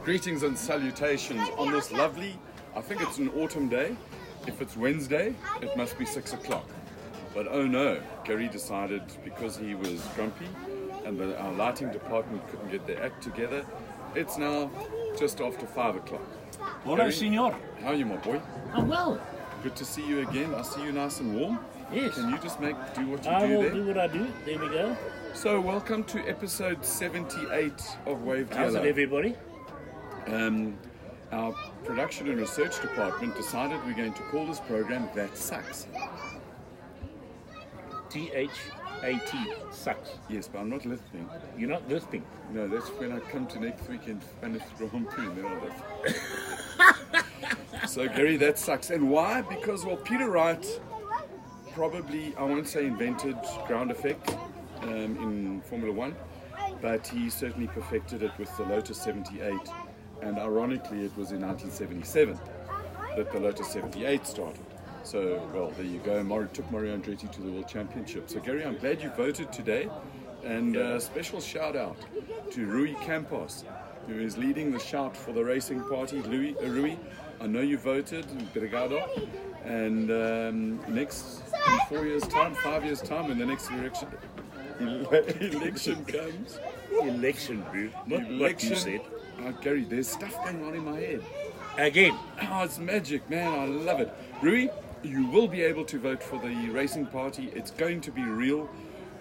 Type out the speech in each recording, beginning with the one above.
Greetings and salutations on this lovely, I think it's an autumn day. If it's Wednesday, it must be 6 o'clock. But oh no, Gary decided because he was grumpy and our lighting department couldn't get their act together, it's now just after 5 o'clock. Hello, Gary, senor. how are you, my boy? I'm well. Good to see you again. I see you nice and warm. Yes. Can you just do what you I do will there? do what I do. There we go. So welcome to episode 78 of Wave How's it, Yellow. everybody? Our production and research department decided we're going to call this program That Sucks. THAT sucks. Yes, but I'm not listening. You're not listening. No, that's when I come to next weekend and it's Grand Prix, then I'll listen. So Gary, that sucks. And why? Because, well, Peter Wright probably, I won't say invented ground effect in Formula One, but he certainly perfected it with the Lotus 78. And ironically, it was in 1977 that the Lotus 78 started. So, well, there you go. Took Mario Andretti to the World Championship. So, Gary, I'm glad you voted today. And a special shout out to Rui Campos, who is leading the shout for the racing party. Rui, I know you voted. Obrigado. And next, in 4 years' time, 5 years' time, when the next election comes. Election, bro. Not what you said. Gary, there's stuff going on in my head. Again. Oh, it's magic, man. I love it. Rui, you will be able to vote for the racing party. It's going to be real.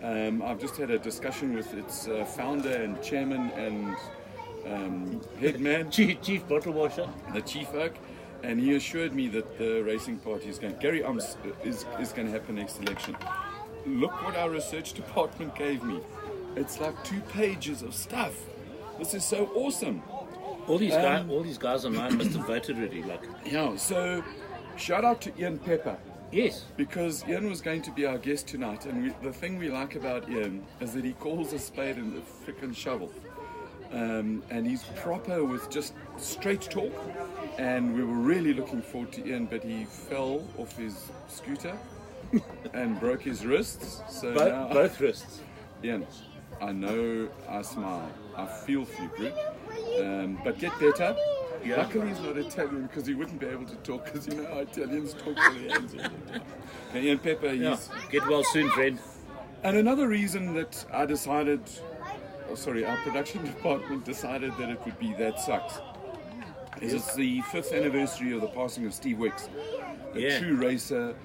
I've just had a discussion with its founder and chairman and head man, Chief bottle washer. the chief oak, and he assured me that the racing party is going. Gary, is going to happen next election. Look what our research department gave me. It's like 2 pages of stuff. This is so awesome. All these guys online must have voted already. Like, Yeah, so shout out to Ian Pepper, yes. because Ian was going to be our guest tonight, and the thing we like about Ian is that he calls a spade and a frickin' shovel. And he's proper with just straight talk, and we were really looking forward to Ian, but he fell off his scooter and broke his wrists. So now, Both wrists. Ian, I know I smile. I feel for you, bro. But get better. Yeah. Luckily he's not Italian because he wouldn't be able to talk because you know how Italians talk with their hands all the time. Now, Ian Pepper, Yeah. he's... Get well soon, friend. And another reason that our production department decided that it would be That Sucks is it's the 5th anniversary of the passing of Steve Wicks, a true racer,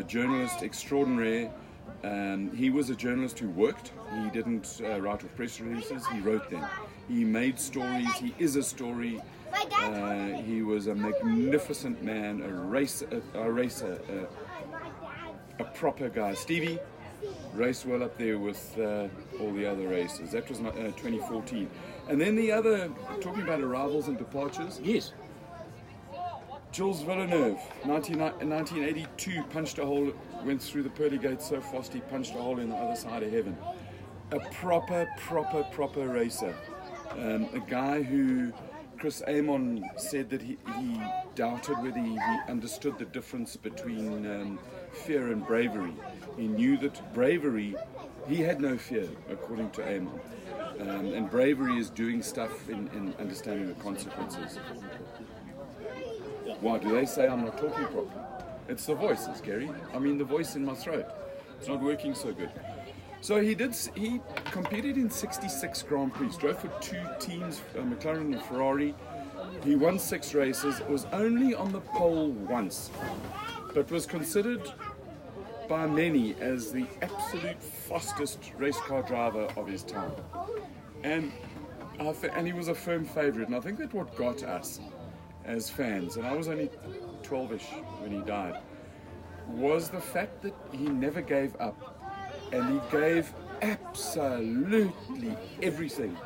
journalist extraordinaire. He was a journalist who worked. He didn't write off press releases, he wrote them. He made stories, he is a story. He was a magnificent man, a racer, a proper guy. Stevie raced well up there with all the other racers. That was 2014. And then the other, talking about arrivals and departures, Yes. Jules Villeneuve, 1982, punched a hole, went through the pearly gates so fast he punched a hole in the other side of heaven. A proper racer. A guy who Chris Amon said that he doubted whether he understood the difference between fear and bravery. He knew that bravery, he had no fear, according to Amon. And bravery is doing stuff in understanding the consequences. Why do they say I'm not talking properly? It's the voice, it's Gary. I mean the voice in my throat. It's not working so good. So he competed in 66 Grand Prix, drove for 2 teams, McLaren and Ferrari. He won 6 races, was only on the pole once, but was considered by many as the absolute fastest race car driver of his time. And he was a firm favourite, and I think that's what got us as fans, and I was only 12-ish when he died, was the fact that he never gave up, and he gave absolutely everything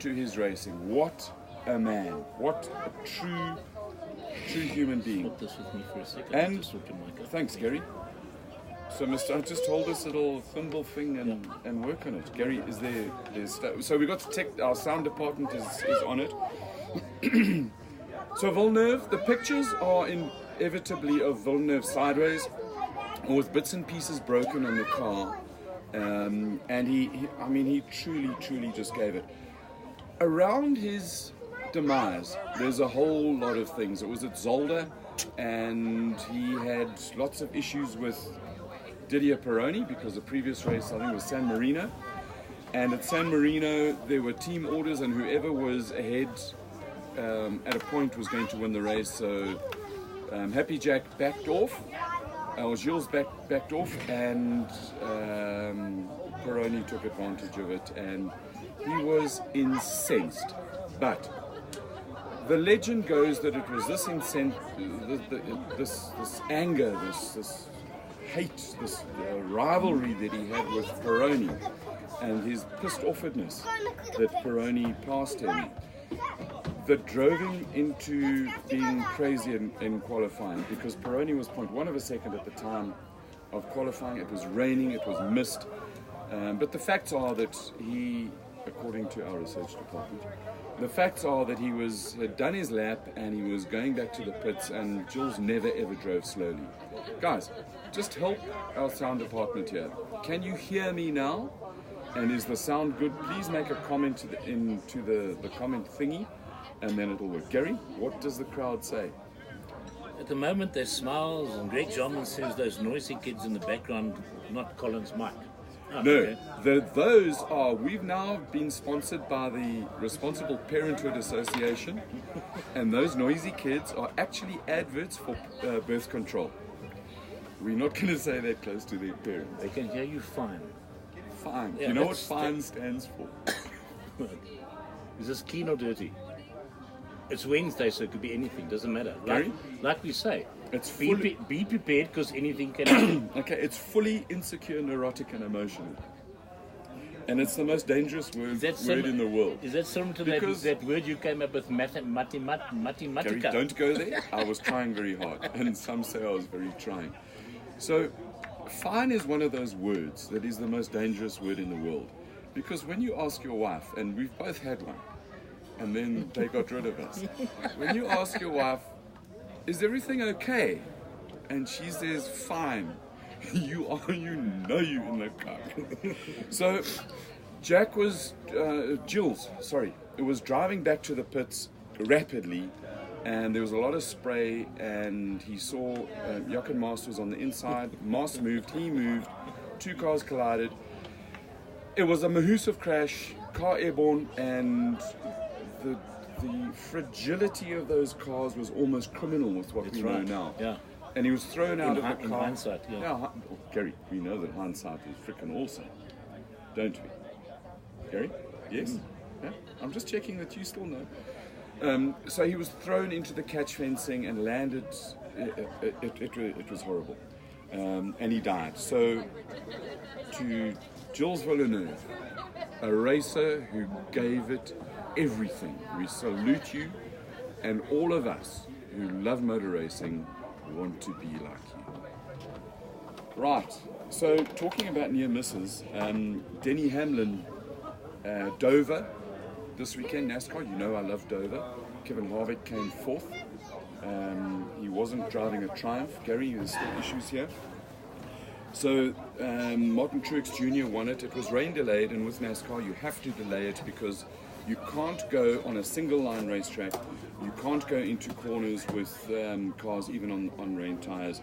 to his racing. What a man, what a true human being. Put this with me for a second. And Just look at my cup. thanks, Gary. So, Mr. Just hold this little thimble thing and work on it. Gary, so we got to our sound department is on it. So Villeneuve, the pictures are inevitably of Villeneuve sideways, or with bits and pieces broken on the car, and he truly just gave it. Around his demise, there's a whole lot of things. It was at Zolder, and he had lots of issues with Didier Pironi because the previous race, I think, was San Marino. And at San Marino, there were team orders, and whoever was ahead at a point was going to win the race. So Happy Jack backed off, or Gilles backed off, and Pironi took advantage of it, and he was incensed. But the legend goes that it was this this anger, this hate, this rivalry that he had with Pironi, and his pissed offedness that Pironi passed him, that drove him into being crazy in qualifying, because Pironi was 0.1 of a second at the time of qualifying. It was raining, it was mist, but the facts are that he, according to our research department, the facts are that he had done his lap and he was going back to the pits, and Jules never ever drove slowly. Guys, just help our sound department here. Can you hear me now? And is the sound good? Please make a comment into the comment thingy, and then it'll work. Gary, what does the crowd say? At the moment, there's smiles, and Greg Jarman says those noisy kids in the background, not Collins Mike. Oh, No, okay. those are, we've now been sponsored by the Responsible Parenthood Association, and those noisy kids are actually adverts for birth control. We're not going to say that close to their parents. They can hear you fine. Fine. Yeah, You know what that's- fine stands for? Is this clean or dirty? It's Wednesday, so it could be anything. Doesn't matter. Gary? Like we say, It's be fully, prepared, because anything can happen. okay, it's fully insecure, neurotic, and emotional. And it's the most dangerous word in the world. Is that similar to Because- that word you came up with, Gary, mathematica? don't go there. I was trying very hard, and some say I was very trying. So, fine is one of those words that is the most dangerous word in the world. Because when you ask your wife, and we've both had one, and then they got rid of us. When you ask your wife, is everything okay? And she says, fine. You know you in the car. So, Jules, it was driving back to the pits rapidly, and there was a lot of spray, and he saw Jochen Maas was on the inside. Maas moved, he moved, two cars collided. It was a massive crash, car airborne, and the fragility of those cars was almost criminal with what we know now. Yeah. And he was thrown out of the In car. hindsight, yeah. Gary, we know that hindsight is freaking awesome, don't we? Gary? Yes? Yeah? I'm just checking that you still know. So he was thrown into the catch fencing and landed. It was horrible. And he died. So, to Jules Villeneuve, a racer who gave it everything, we salute you, and all of us who love motor racing want to be like you. Right, so talking about near misses, Denny Hamlin, Dover, this weekend, NASCAR, you know I love Dover. Kevin Harvick came fourth. He wasn't driving a Triumph. Gary, there's still issues here. So Martin Truex Jr. won it. It was rain delayed, and with NASCAR you have to delay it because you can't go on a single line racetrack. You can't go into corners with cars even on rain tires.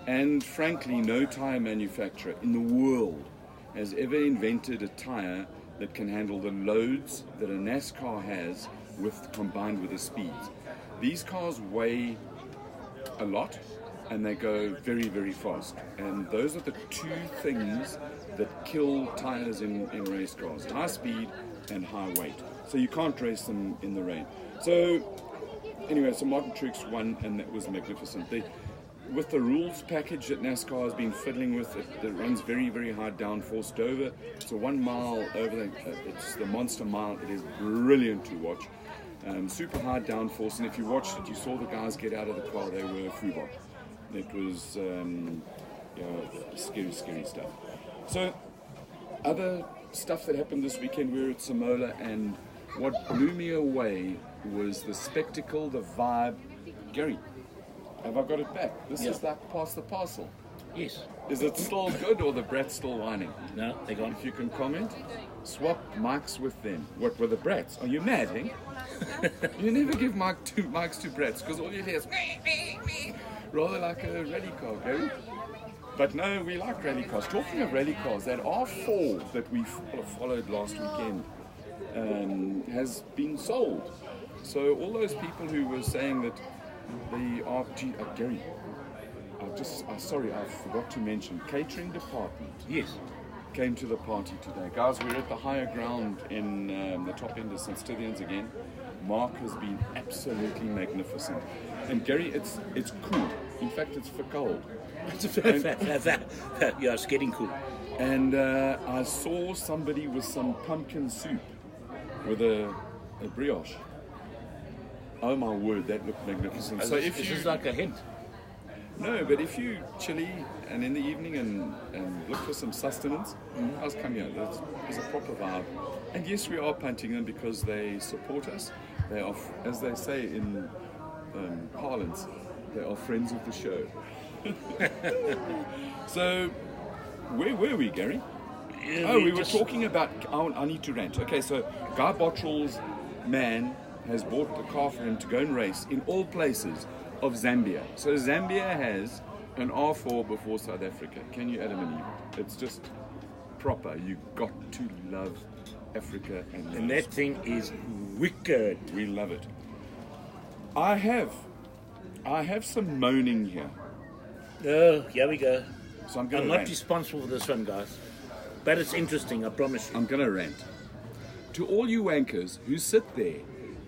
And frankly, no tire manufacturer in the world has ever invented a tire that can handle the loads that a NASCAR has combined with the speeds. These cars weigh a lot, and they go very, very fast. And those are the two things that kill tires in race cars: high speed and high weight. So you can't race them in the rain. So anyway, so Martin Truex won, and that was magnificent. With the rules package that NASCAR has been fiddling with, it runs very, very hard downforce. Dover, so 1 mile over it's the Monster Mile. It is brilliant to watch. Super hard downforce, and if you watched it, you saw the guys get out of the car. They were FUBAR. It was scary, scary stuff. So, other stuff that happened this weekend, we were at Samola, and what blew me away was the spectacle, the vibe. Gary, have I got it back? This is like pass the parcel. Yes. Is it still good, or the brat's still whining? No, they're gone. If you can comment. swap mics with them. What, were the brats? Are you mad, eh? You never give mics to brats, because all you hear is rather like a rally car, Gary. But no, we like rally cars. Talking of rally cars, that R4 that we followed last weekend has been sold. So all those people who were saying that the Gary, sorry, I forgot to mention, catering department. Yes. Came to the party today. Guys, we're at the higher ground in the top end of St. Stithians again. Mark has been absolutely magnificent. And Gary, it's cool. In fact, it's for cold. Yeah, it's getting cool. And I saw somebody with some pumpkin soup with a brioche. Oh my word, that looked magnificent. So if this you is like a hint. No, but if you chilly and in the evening and look for some sustenance, guys, come here. There's a proper vibe. And yes, we are punting them because they support us. They are, as they say in parlance, they are friends of the show. So, where were we, Gary? Yeah, We were talking about. I need to rant. Okay, so Guy Bottrell's man has bought the car for him to go and race in all places of Zambia. So Zambia has an R4 before South Africa. Can you Adam and Eve? It's just proper. You got to love Africa And that thing is wicked. we love it. I have some moaning here. Oh, here we go. So I'm going I'm to not rant. responsible for this one, guys. But it's interesting, I promise you. I'm going to rant. To all you wankers who sit there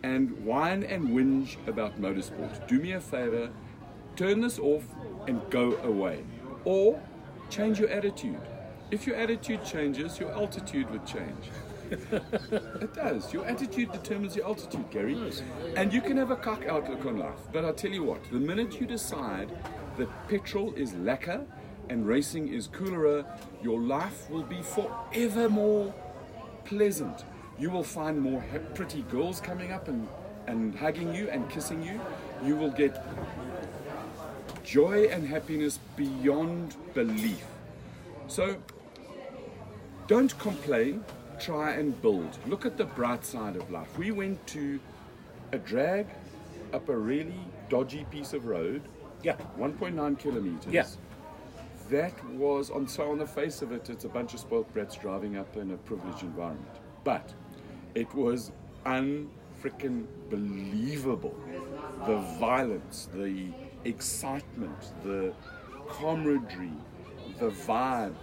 and whine and whinge about motorsport, do me a favor, turn this off and go away. Or change your attitude. If your attitude changes, your altitude would change. It does. Your attitude determines your altitude, Gary. And you can have a cock outlook on life. But I tell you what, the minute you decide that petrol is lacquer and racing is cooler, your life will be forever more pleasant. You will find more pretty girls coming up and hugging you and kissing you. You will get joy and happiness beyond belief. So, don't complain, try and build. Look at the bright side of life. We went to a drag up a really dodgy piece of road, Yeah. 1.9 kilometers. Yeah. That was, on the face of it, it's a bunch of spoiled brats driving up in a privileged environment. But it was unfreaking believable. The violence, the excitement, the camaraderie, the vibe,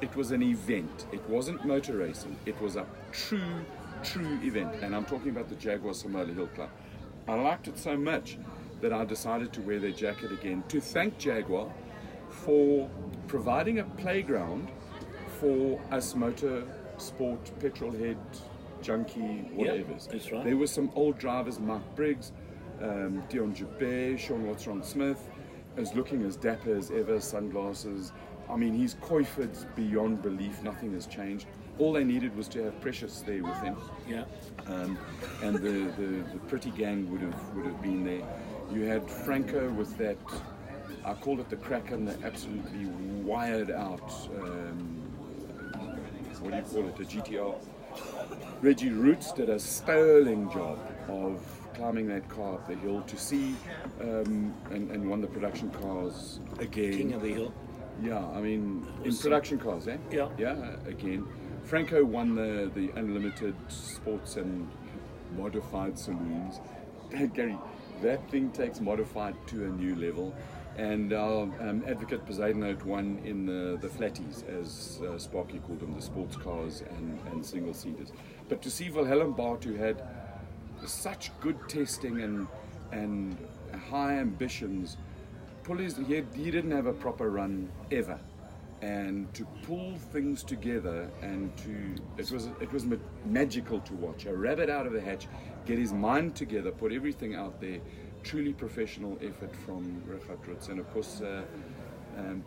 it was an event. It wasn't motor racing. It was a true event. And I'm talking about the Jaguar Samola Hill Club. I liked it so much that I decided to wear their jacket again to thank Jaguar for providing a playground for us motor sport, petrol head, junkie, whatever. That's right. There were some old drivers, Mark Briggs, Dion Joubert, Sean Watson-Smith, as looking as dapper as ever, sunglasses. I mean, he's coifed beyond belief. Nothing has changed. All they needed was to have Precious there with them. Yeah. And the pretty gang would have been there. You had Franco with that, I called it the Kraken, the absolutely wired out, what do you call it, a GTR. Reggie Roots did a sterling job of climbing that car up the hill to see, and won the production cars again. King of the Hill. Yeah, I mean, in production cars, eh? Yeah. Yeah, again. Franco won the unlimited sports and modified saloons. Gary, that thing takes modified to a new level. And our advocate Poseidon won in the flatties, as Sparky called them, the sports cars and single-seaters. But to see Wilhelm Bart, who had such good testing and high ambitions, he didn't have a proper run ever. And to pull things together it was magical to watch. A rabbit out of the hatch, get his mind together, put everything out there. Truly professional effort from Richard Rutz. And of course,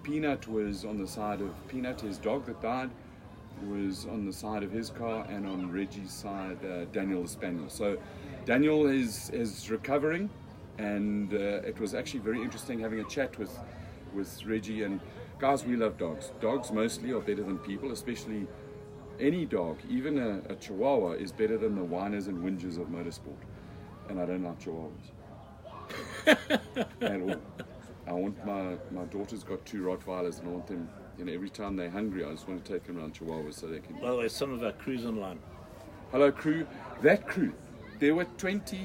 Peanut was on the side of Peanut, his dog that died, was on the side of his car, and on Reggie's side, Daniel the Spaniel. So Daniel is recovering, and it was actually very interesting having a chat with Reggie. And guys, we love dogs. Dogs mostly are better than people, especially any dog, even a Chihuahua, is better than the whiners and whingers of motorsport. And I don't like Chihuahuas at all. I want my daughter's got 2 Rottweilers, and I want them, every time they're hungry, I just want to take them around Chihuahuas so they can. By the way, some of our crew's online. Hello, crew. That crew, there were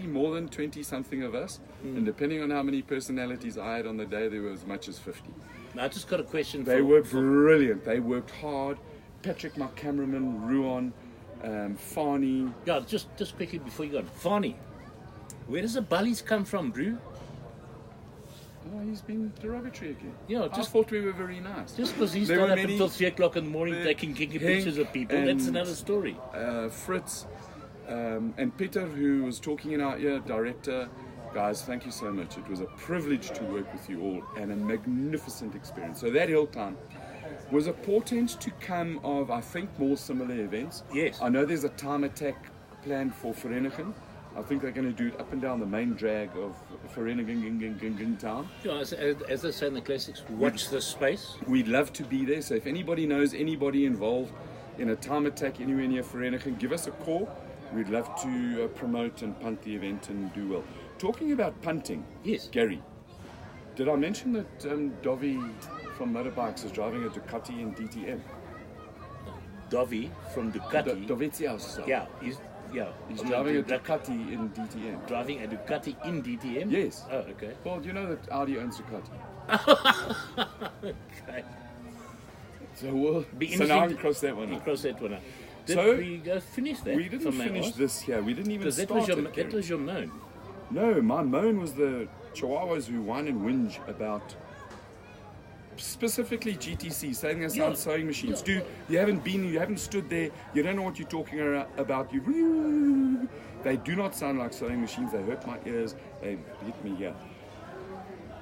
more than 20 something of us, and depending on how many personalities I had on the day, there were as much as 50. Now, I just got a question. They were brilliant. They worked hard. Patrick, my cameraman, Ruan, Fani. Yeah, just quickly before you go on. Fani, where does the bullies come from, Brew? Oh, he's been derogatory again. Yeah, I thought we were very nice. Just because he's There done were up many- until 3 o'clock in the morning taking pictures of people, that's and, another story. Fritz, and Peter, who was talking in our ear, director. Guys, thank you so much. It was a privilege to work with you all and a magnificent experience. So that hill climb was a portent to come of, I think, more similar events. Yes. I know there's a time attack planned for Vereeniging. I think they're going to do it up and down the main drag of Vereeniging town. Yeah, as they say in the classics, watch this space. We'd love to be there, so if anybody knows anybody involved in a time attack anywhere near Vereeniging, give us a call. We'd love to promote and punt the event and do well. Talking about punting, Yes. Gary, did I mention that Dovi from Motorbikes is driving a Ducati in DTM? Dovi from Ducati. Dovizioso. Yeah, he's driving a Ducati in DTM. Driving a Ducati in DTM? Yes. Oh, okay. Well, you know that Audi owns Ducati. Okay. So we'll Be so now I interesting can cross that one You out. cross that one out. Did So, we go finish that? We didn't finish this here. We didn't even Because start it, that Gary. was your moan. No, my moan was the Chihuahuas who whine and whinge about specifically GTC, saying they sound sewing machines. Yeah. Dude, you haven't stood there, you don't know what you're talking about. They do not sound like sewing machines. They hurt my ears. They hit me here.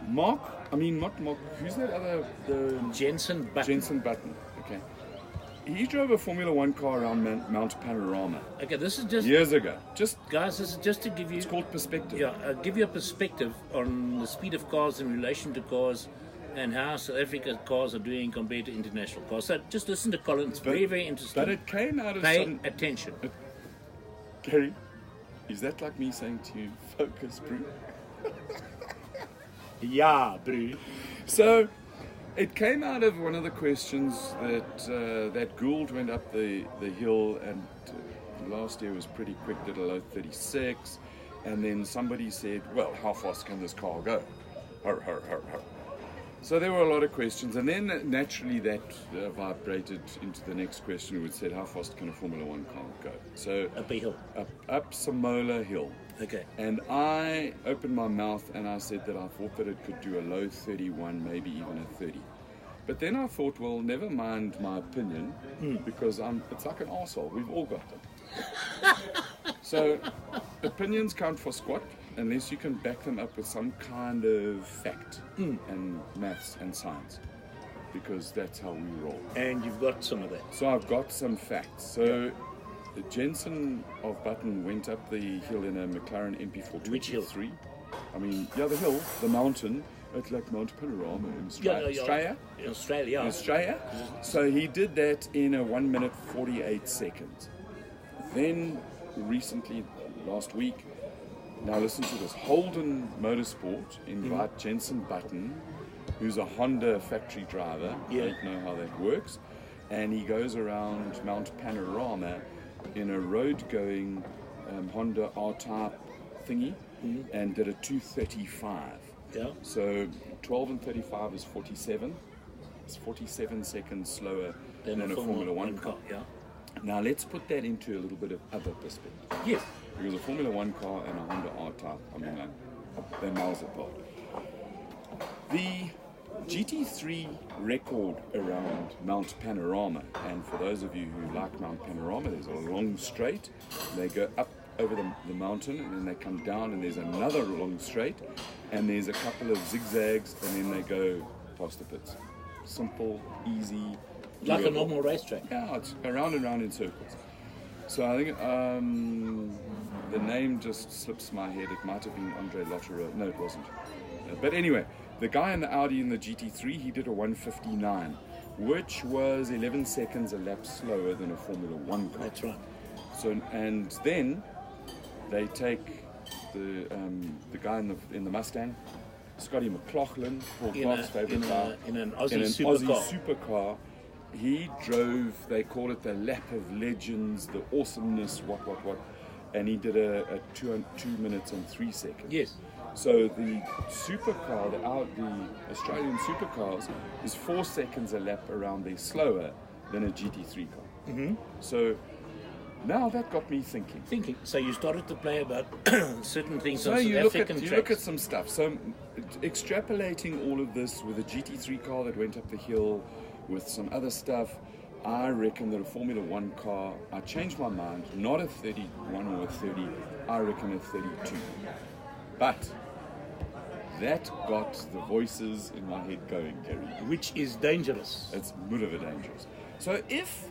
Not Mark. Who's that other? The Jensen Button. Jensen Button. Okay. He drove a Formula One car around Mount Panorama Okay, this is just, years ago. Just guys, this is just to give you, it's called perspective. yeah, give you a perspective on the speed of cars in relation to cars and how South Africa's cars are doing compared to international cars. So just listen to Colin. It's very, very interesting. But it came out of Pay some. attention. Gary, is that like me saying to you, focus, Brew? Yeah, Brew. So, it came out of one of the questions that Gould went up the hill, and last year was pretty quick, did a low 36, and then somebody said, well, how fast can this car go? Har, har, har, har. So there were a lot of questions, and then naturally that vibrated into the next question, which said, how fast can a Formula One car go? So Up a hill. up Samola Hill. Okay. And I opened my mouth and I said that I thought that it could do a low 31, maybe even a 30. But then I thought, well, never mind my opinion, because it's like an arsehole. We've all got them. So opinions count for squat unless you can back them up with some kind of fact and maths and science, because that's how we roll. And you've got some of that. So I've got some facts. So the Jensen of Button went up the hill in a McLaren MP423. Which hill? I mean, yeah, the hill, the mountain. It's like Mount Panorama in Australia. In Australia. In Australia. So he did that in a 1 minute 48 seconds. Then recently, last week, now listen to this, Holden Motorsport invite Jensen Button, who's a Honda factory driver. Yeah. I don't know how that works. And he goes around Mount Panorama in a road-going Honda R-Type thingy and did a 235. Yeah. So 12 and 35 is 47. It's 47 seconds slower than a Formula One car. Yeah. Now let's put that into a little bit of other perspective. Yes. Because a Formula One car and a Honda R-Type, I mean, like, they're miles apart. The GT3 record around Mount Panorama, and for those of you who like Mount Panorama, there's a long straight. They go up over the mountain, and then they come down, and there's another long straight, and there's a couple of zigzags, and then they go past the pits. Simple, easy. Like a doable. normal racetrack. Yeah, it's around and round in circles. So I think the name just slips my head. It might have been Andre Lotterer. No, it wasn't. But anyway, the guy in the Audi in the GT3, he did a 159, which was 11 seconds a lap slower than a Formula One car. That's right. So, and then they take the guy in the Mustang, Scotty McLaughlin, Paul Clark's favourite guy, in an Aussie supercar. He drove, they call it the lap of legends, the awesomeness, what. And he did a 2 minutes and 3 seconds. Yes. So the supercar, the Australian supercars, is 4 seconds a lap around there slower than a GT3 car. Mm-hmm. So now that got me thinking. So you started to play about certain things So on you South look African at tracks. some stuff. So extrapolating all of this with a GT3 car that went up the hill, with some other stuff, I reckon that a Formula One car, I changed my mind, not a 31 or a 30, I reckon a 32. But that got the voices in my head going, Gary. Which is dangerous. It's muddiver dangerous. So if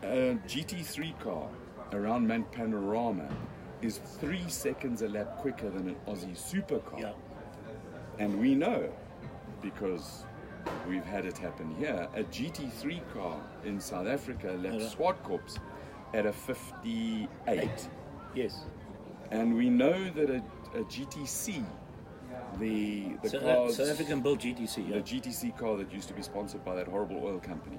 a GT3 car around Mount Panorama is 3 seconds a lap quicker than an Aussie supercar, Yeah. and we know, because we've had it happen here, a GT3 car in South Africa laps Swartkorps at a 58. Yes. And we know that a GTC, the cars, South African built GTC, yeah. the GTC car that used to be sponsored by that horrible oil company.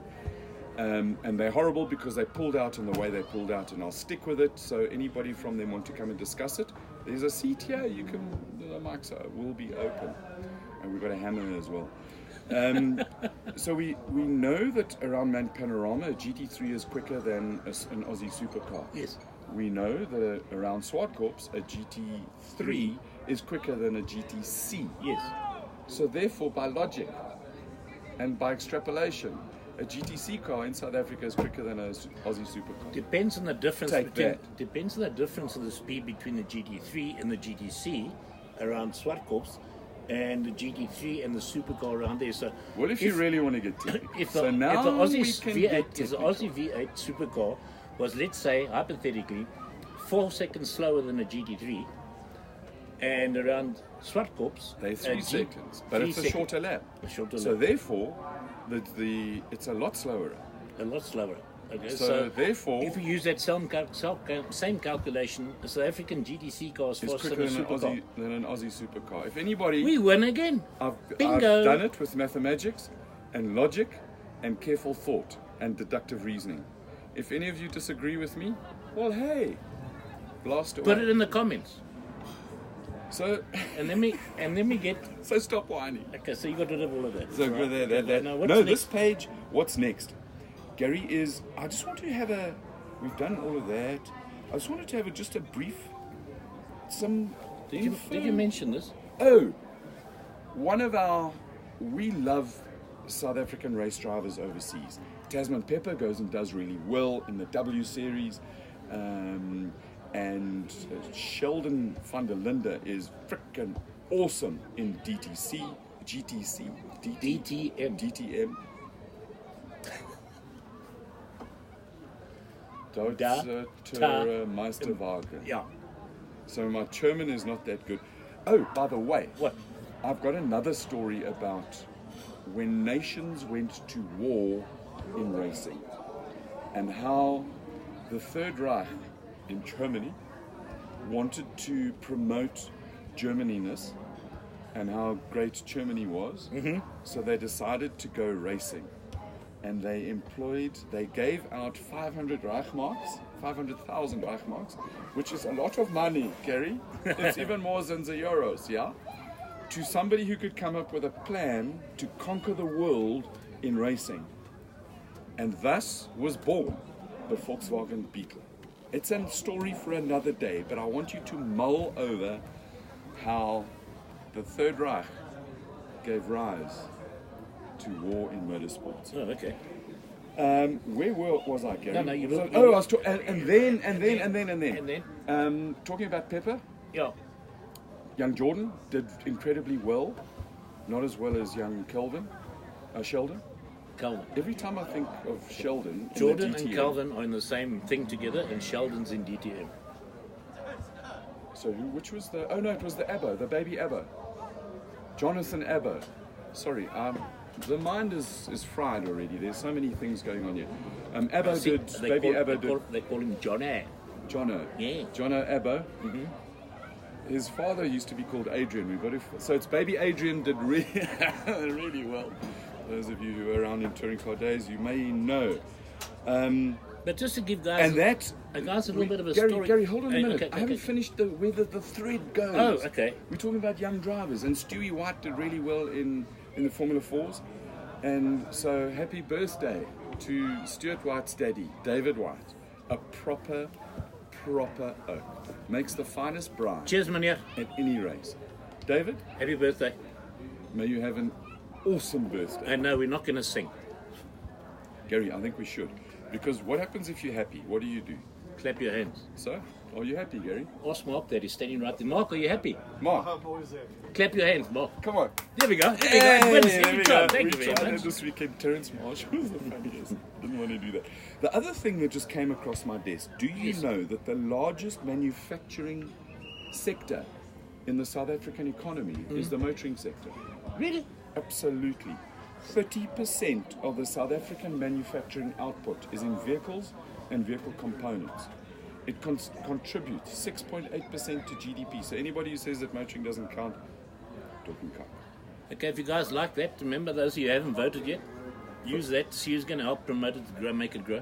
And they're horrible because they pulled out in the way they pulled out, and I'll stick with it. So anybody from them want to come and discuss it, there's a seat here, the mics will be open. And we've got a hammer as well. So we know that around Mount Panorama, a GT3 is quicker than an Aussie supercar. Yes. We know that around Swartkorps, a GT3 is quicker than a GTC. Yes. So therefore, by logic and by extrapolation, a GTC car in South Africa is quicker than an Aussie supercar. Depends on the difference Take between that. depends on the difference in the speed between the GT3 and the GTC around Swartkorps, and the GT3 and the supercar around there. So Well, if you really want to get technical. if So the now Aussie we can V8 get is the technical. Aussie V8 supercar was, let's say, hypothetically, 4 seconds slower than a GT3, and around Swartkorps, They're 3 seconds, but it's a shorter lap. So therefore, it's a lot slower. a lot slower. Okay, So therefore, if you use that same calculation, a South African GTC car is it's faster quicker than a supercar. than an Aussie supercar. If anybody, We win again. I've Bingo. done it with mathematics and logic and careful thought and deductive reasoning. If any of you disagree with me, well, hey, blast away. Put it in the comments, So, and then we get. so stop whining. Okay, so you got rid of all of that. So Right. Now, what's no, next? this page. What's next, Gary? I just want to have We've done all of that. I just wanted to have just a brief. Did you mention this? Oh, we love South African race drivers overseas. Tasman Pepper goes and does really well in the W Series. And Sheldon van der Linde is frickin' awesome in DTC, GTC, DTM. Deutscher Meisterwagen. Yeah. So my German is not that good. Oh, by the way, What? I've got another story about when nations went to war in racing and how the Third Reich in Germany wanted to promote Germaniness and how great Germany was. Mm-hmm. So they decided to go racing, and they gave out 500 Reichmarks, 500,000 Reichmarks, which is a lot of money, Gary. It's even more than the euros, yeah? To somebody who could come up with a plan to conquer the world in racing. And thus was born the Volkswagen Beetle. It's a story for another day, but I want you to mull over how the Third Reich gave rise to war in motorsports. Oh, okay. Where was I, Gary? No, you So- will- I was and then. And then? Talking about Pepper, Yeah. young Jordan did incredibly well, not as well as young Sheldon. Calvin. Every time I think of Sheldon, in Jordan the and DTM, Calvin are in the same thing together, and Sheldon's in DTM. So which was the? Oh no, it was the Abbo, the baby Abbo, Jonathan Abbo. Sorry, the mind is fried already. There's so many things going on here. Abbo See, did, baby Abbo did. They call him Johnny. Jono. Yeah. Jono Abbo. His father used to be called Adrian. So it's baby Adrian did really, really well. Those of you who were around in touring car days, you may know. But just to give guys, And that, a little bit of a Gary, story. Gary, hold on a minute. Okay, I haven't okay. finished where the thread goes. Oh, okay. We're talking about young drivers, and Stewie White did really well in the Formula 4s. And so happy birthday to Stuart White's daddy, David White. A proper oak. Makes the finest bride Cheers, Mania. at any race. David, Happy birthday. may you have an awesome birthday. And no, we're not going to sing. Gary, I think we should. Because what happens if you're happy? What do? Clap your hands. So, are you happy, Gary? Ask Mark that he's standing right there. Mark, are you happy? Mark, Clap your hands, Mark. come on. There we go. Hey, there we go. Thank you We very tried much. that this weekend. Terence Marsh was the funniest. Didn't want to do that. The other thing that just came across my desk. Do you Yes. know that the largest manufacturing sector in the South African economy is the motoring sector? Really? Absolutely. 30% of the South African manufacturing output is in vehicles and vehicle components. It contributes 6.8% to GDP. So anybody who says that motoring doesn't count, talking count. Okay, if you guys like that, remember those of you who haven't voted yet, use that. Sue's going to help promote it to grow, make it grow.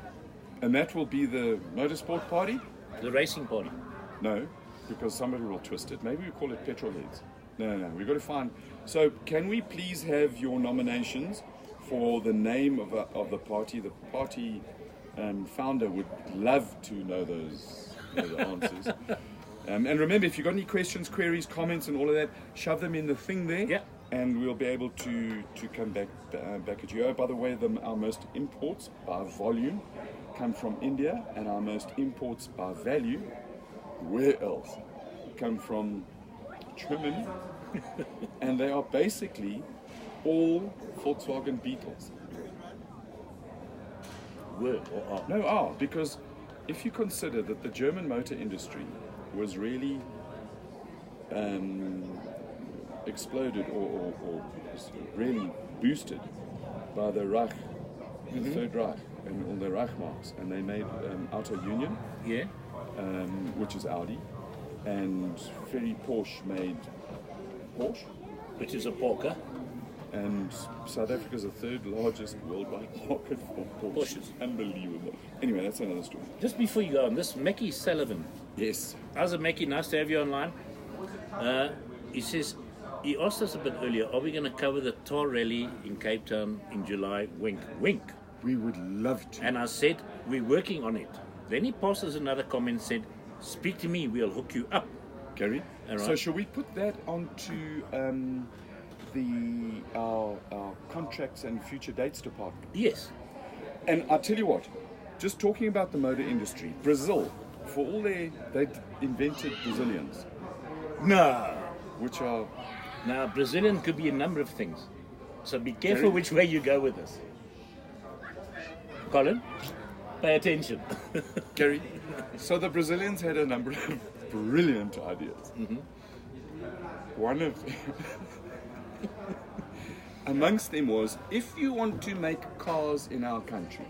And that will be the motorsport party? The racing party. No, because somebody will twist it. Maybe we call it petrol heads. No. We've got to find. So, can we please have your nominations for the name of the party? The party founder would love to know those answers. And remember, if you've got any questions, queries, comments, and all of that, shove them in the thing there. Yeah. And we'll be able to come back at you. Oh, by the way, our most imports by volume come from India, and our most imports by value, where else? Come from Germany. And they are basically all Volkswagen Beetles. Were or are. No, are, because if you consider that the German motor industry was really exploded or really boosted by the Reich, the Third Reich, and all the Reichmarks, and they made Auto Union, Yeah. which is Audi, and Ferry Porsche made Porsche, Which is a polka. and South Africa is the third largest worldwide market for Porsches. Unbelievable. Anyway, that's another story. Just before you go on, this Mackie Sullivan. Yes. How's it, Mackie? Nice to have you online. He says, he asked us a bit earlier, are we going to cover the Tar Rally in Cape Town in July? Wink, wink. We would love to. And I said, we're working on it. Then he passes another comment and said, speak to me, we'll hook you up. Gary, All right. so shall we put that onto our contracts and future dates department? Yes. And I'll tell you what, just talking about the motor industry, Brazil, for all they invented Brazilians, No. which are, Now, Brazilian could be a number of things. So be careful Very- which way you go with this. Colin, pay attention. Gary, so the Brazilians had a number of brilliant ideas. One of amongst them was, if you want to make cars in our country,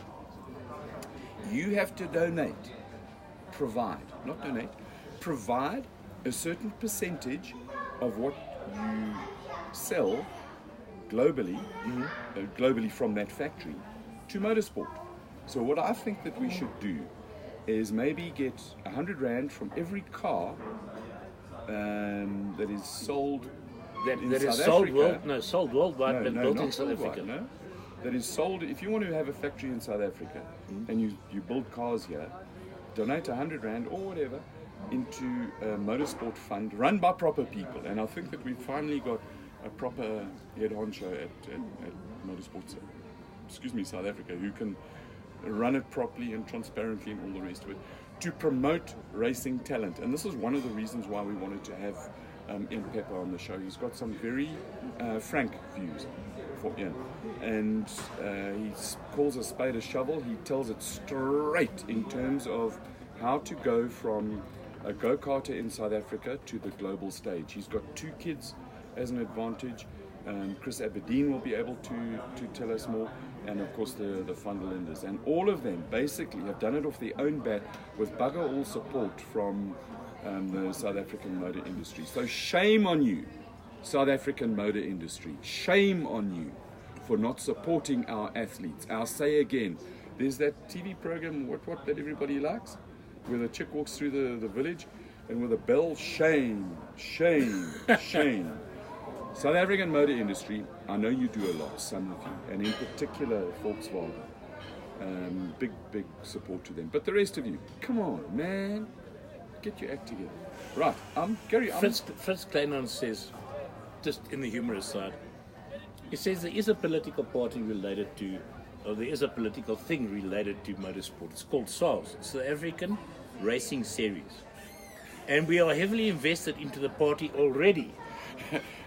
you have to provide a certain percentage of what you sell globally, globally from that factory, to motorsport. So what I think that we should do is maybe get 100 Rand from every car that is sold in that South is sold Africa. sold worldwide, but built in not South worldwide, Africa. no. That is sold, if you want to have a factory in South Africa and you build cars here, donate 100 Rand or whatever into a motorsport fund run by proper people. And I think that we've finally got a proper head honcho at Motorsports, South Africa, who can run it properly and transparently and all the rest of it, to promote racing talent. And this is one of the reasons why we wanted to have Ian Pepper on the show. He's got some very frank views for Ian, and he calls a spade a shovel. He tells it straight in terms of how to go from a go-karter in South Africa to the global stage. He's got 2 kids as an advantage. Chris Aberdeen will be able to tell us more, and of course the Funderlinders. And all of them basically have done it off their own bat with bugger all support from the South African motor industry. So shame on you, South African motor industry. Shame on you for not supporting our athletes. I'll say again, there's that TV program, what that everybody likes, where the chick walks through the village and with a bell, shame, shame, shame. South African motor industry, I know you do a lot, some of you, and in particular Volkswagen. Big support to them. But the rest of you, come on, man, get your act together. Right, Gary, Fritz Kleinman says, just in the humorous side, he says there is a political party related to, or there is a political thing related to motorsport. It's called SARS, South African Racing Series. And we are heavily invested into the party already.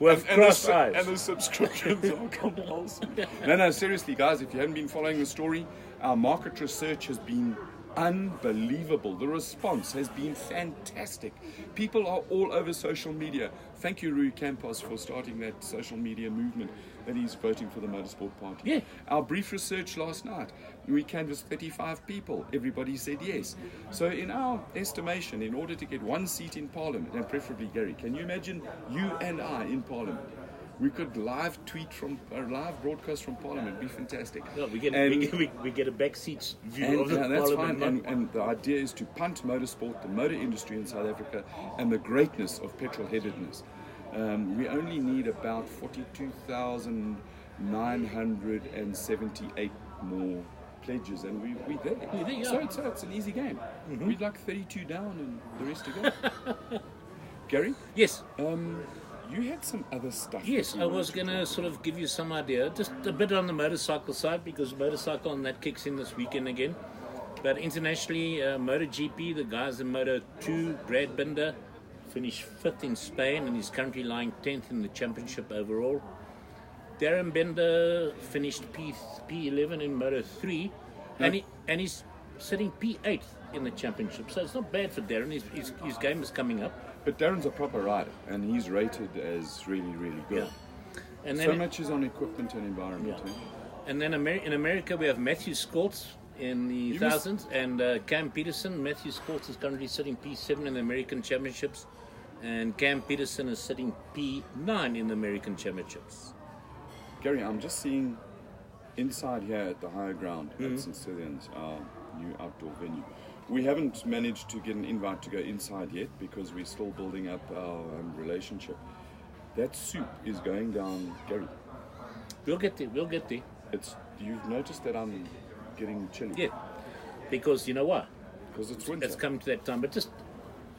We have crossed eyes. And the subscriptions are compulsory. No, seriously, guys, if you haven't been following the story, our market research has been unbelievable. The response has been fantastic. People are all over social media. Thank you, Rui Campos, for starting that social media movement that he's voting for the Motorsport Party. Yeah. Our brief research last night, we canvassed 35 people. Everybody said yes. So in our estimation, in order to get one seat in Parliament, and preferably Gary, can you imagine you and I in Parliament? We could live broadcast from Parliament. It'd be fantastic. Yeah, we get a backseat view of the that's Parliament. fine. And the idea is to punt motorsport, the motor industry in South Africa, and the greatness of petrol-headedness. We only need about 42,978 more pledges, and we're there. Yeah. So it's an easy game. We'd like 32 down and the rest to go. Gary? Yes. You had some other stuff. Yes, I was going to sort of give you some idea, just a bit on the motorcycle side, because motorcycle and that kicks in this weekend again. But internationally, MotoGP, the guys in Moto2, Brad Binder finished 5th in Spain and is currently lying 10th in the championship overall. Darren Bender finished P11 in Moto3, and he's sitting P8 in the championship. So it's not bad for Darren. His game is coming up. But Darren's a proper rider, and he's rated as really, really good. Yeah. And then so much is on equipment and environment. Yeah. And then in America, we have Matthew Scorts in the thousands, and Cam Peterson. Matthew Scorts is currently sitting P7 in the American Championships, and Cam Peterson is sitting P9 in the American Championships. Gary, I'm just seeing inside here at the higher ground at St. Stithians, our new outdoor venue. We haven't managed to get an invite to go inside yet because we're still building up our relationship. That soup is going down, Gary. We'll get there. You've noticed that I'm getting chilly. Yeah, because you know what? Because it's winter. It's come to that time. But just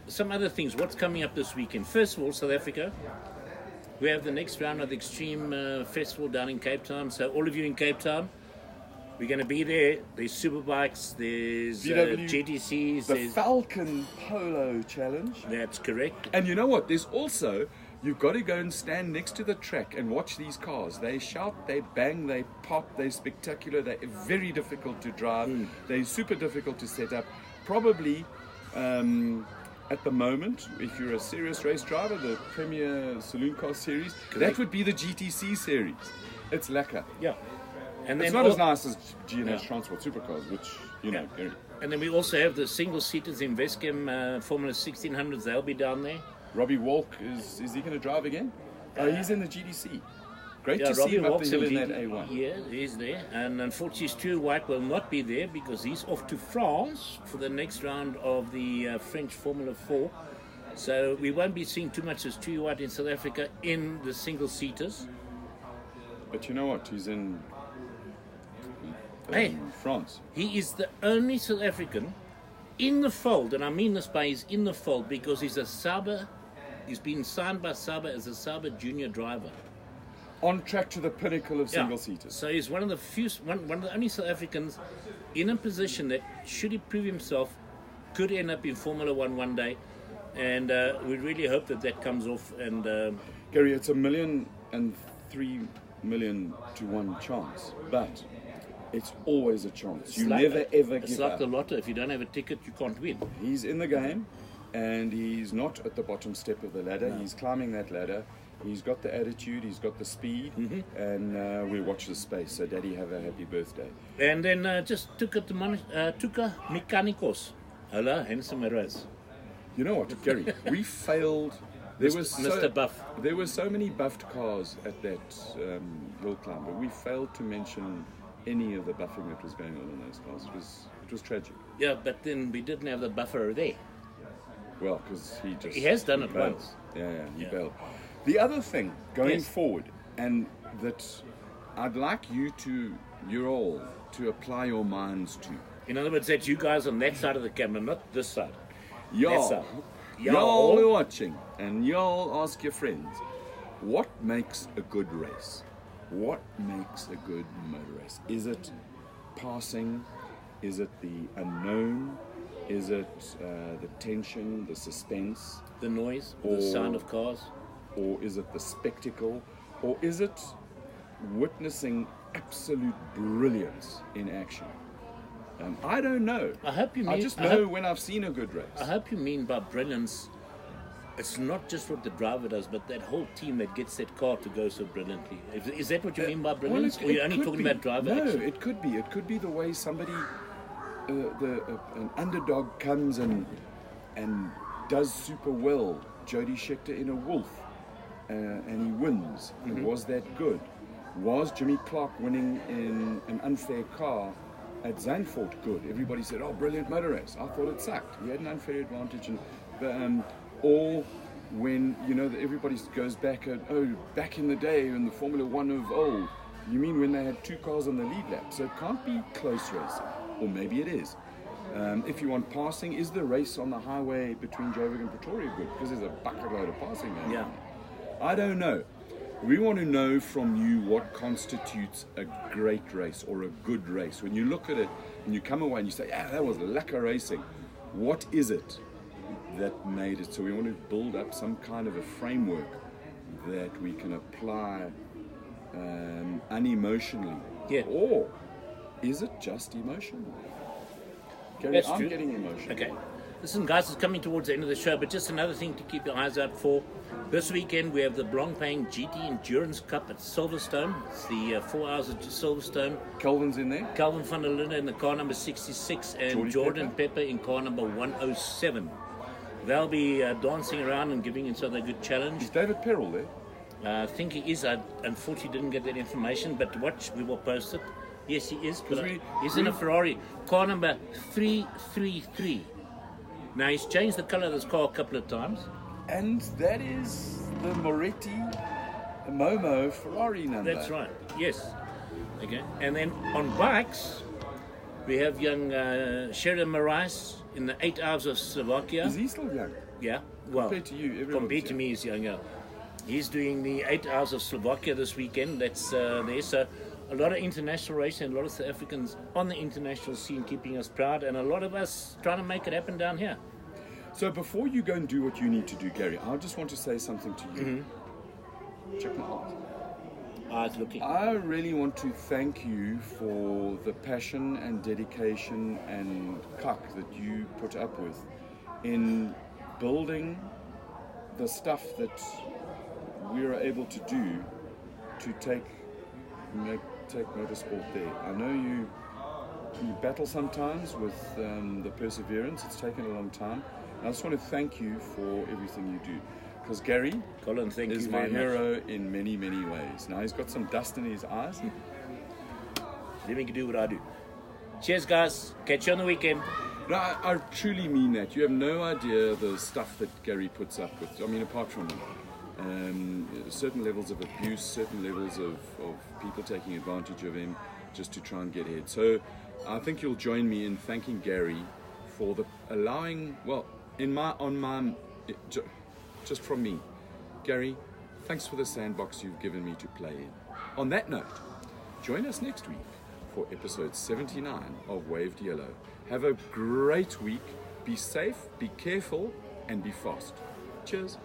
some other things. What's coming up this weekend? First of all, South Africa. We have the next round of the Extreme Festival down in Cape Town. So all of you in Cape Town, we're going to be there. There's superbikes, there's GTCs. The Falcon Polo Challenge. That's correct. And you know what? There's also, you've got to go and stand next to the track and watch these cars. They shout, they bang, they pop, they're spectacular, they're very difficult to drive, they're super difficult to set up. Probably, at the moment, if you're a serious race driver, the Premier Saloon Car Series, that would be the GTC Series. It's lekker. Yeah. And it's then not as nice as G&H Transport Supercars, which, you know. And then we also have the single-seaters in Wescam Formula 1600s. They'll be down there. Robbie Walk, is he going to drive again? He's in the GDC. Great to Robbie see him up Walk's the hill in in that A1. Yeah, he's there. And unfortunately, Stuart White will not be there because he's off to France for the next round of the French Formula 4. So we won't be seeing too much of Stuart White in South Africa in the single-seaters. But you know what? He's in France. He is the only South African in the fold, and I mean this by he's in the fold because he's been signed by Sauber as a Sauber junior driver. On track to the pinnacle of single-seaters. So he's one of the only South Africans in a position that, should he prove himself, could end up in Formula one day. And we really hope that comes off. And Gary, it's 1,003,000,000 to 1 chance, but it's always a chance. You never ever give up. It's like the lotto. If you don't have a ticket, you can't win. He's in the game, and he's not at the bottom step of the ladder. No. He's climbing that ladder, He's got the attitude, he's got the speed, and we watch the space. So, Daddy, have a happy birthday. And then just Tuka Mechanicos. Hola, handsome Rose. You know what, Gary? We failed. Mr. Buff. There were so many buffed cars at that hill climb, but we failed to mention any of the buffing that was going on in those cars. It was tragic. Yeah, but then we didn't have the buffer there. Well, because he has done it bailed. once. He bailed. The other thing going Yes. forward, and that I'd like you all to apply your minds to. In other words, that's you guys on that side of the camera, not this side. That Y'all, side. y'all are watching, and y'all ask your friends, what makes a good race? What makes a good motor race? Is it passing? Is it the unknown? Is it the tension, the suspense? The noise, the sound of cars. Or is it the spectacle? Or is it witnessing absolute brilliance in action? I don't know. I hope you mean. I just know when I've seen a good race. I hope you mean by brilliance, it's not just what the driver does, but that whole team that gets that car to go so brilliantly. Is that what you mean by brilliance? Or you're only could talking be. about driver No, action? it could be. It could be the way somebody, an underdog comes and does super well. Jody Scheckter in a Wolf, and he wins. Was that good? Was Jimmy Clark winning in an unfair car at Zandvoort good? Everybody said, "Oh, brilliant motor race." I thought it sucked. He had an unfair advantage, or when everybody goes back at back in the day in the Formula One of old. You mean when they had two cars on the lead lap? So it can't be close racing, or maybe it is. If you want passing, is the race on the highway between Joburg and Pretoria good? Because there's a bucket load of passing there. Yeah. I don't know. We want to know from you what constitutes a great race or a good race. When you look at it and you come away and you say, "Yeah, that was lekker racing." What is it that made it? So we want to build up some kind of a framework that we can apply unemotionally. Yeah. Or is it just emotional? Gary, That's I'm true. getting emotional. Okay. Listen, guys, it's coming towards the end of the show, but just another thing to keep your eyes out for. This weekend, we have the Blancpain GT Endurance Cup at Silverstone. It's the 4 hours at Silverstone. Kelvin's in there. Calvin van der Linde in the car number 66 and Jordan Pepper in car number 107. They'll be dancing around and giving each other a good challenge. Is David Perrell there? I think he is. I unfortunately didn't get that information, but watch, we will post it. Yes, he is. But he's in a Ferrari. Car number 333. Now, he's changed the color of this car a couple of times. And that is the Moretti Momo Ferrari number. That's right. Yes. Okay. And then on bikes, we have young Sheridan Marais in the 8 Hours of Slovakia. Is he still young? Yeah. Well, Compared to you, everyone's compared to young. me, he's younger. He's doing the 8 Hours of Slovakia this weekend. That's there. So a lot of international racing, a lot of South Africans on the international scene keeping us proud, and a lot of us trying to make it happen down here. So before you go and do what you need to do, Gary, I just want to say something to you. Check my eyes. Eyes looking. I really want to thank you for the passion and dedication and cuck that you put up with in building the stuff that we are able to do to take motorsport there. I know you battle sometimes with the perseverance. It's taken a long time. I just want to thank you for everything you do. Because Gary Colin, thank is you my very much. hero in many, many ways. Now he's got some dust in his eyes. Let me do what I do. Cheers, guys. Catch you on the weekend. No, I truly mean that. You have no idea the stuff that Gary puts up with. I mean, apart from certain levels of abuse, certain levels of people taking advantage of him just to try and get ahead. So I think you'll join me in thanking Gary for the allowing, well, just from me. Gary, thanks for the sandbox you've given me to play in. On that note, join us next week for episode 79 of Waved Yellow. Have a great week. Be safe, be careful, and be fast. Cheers.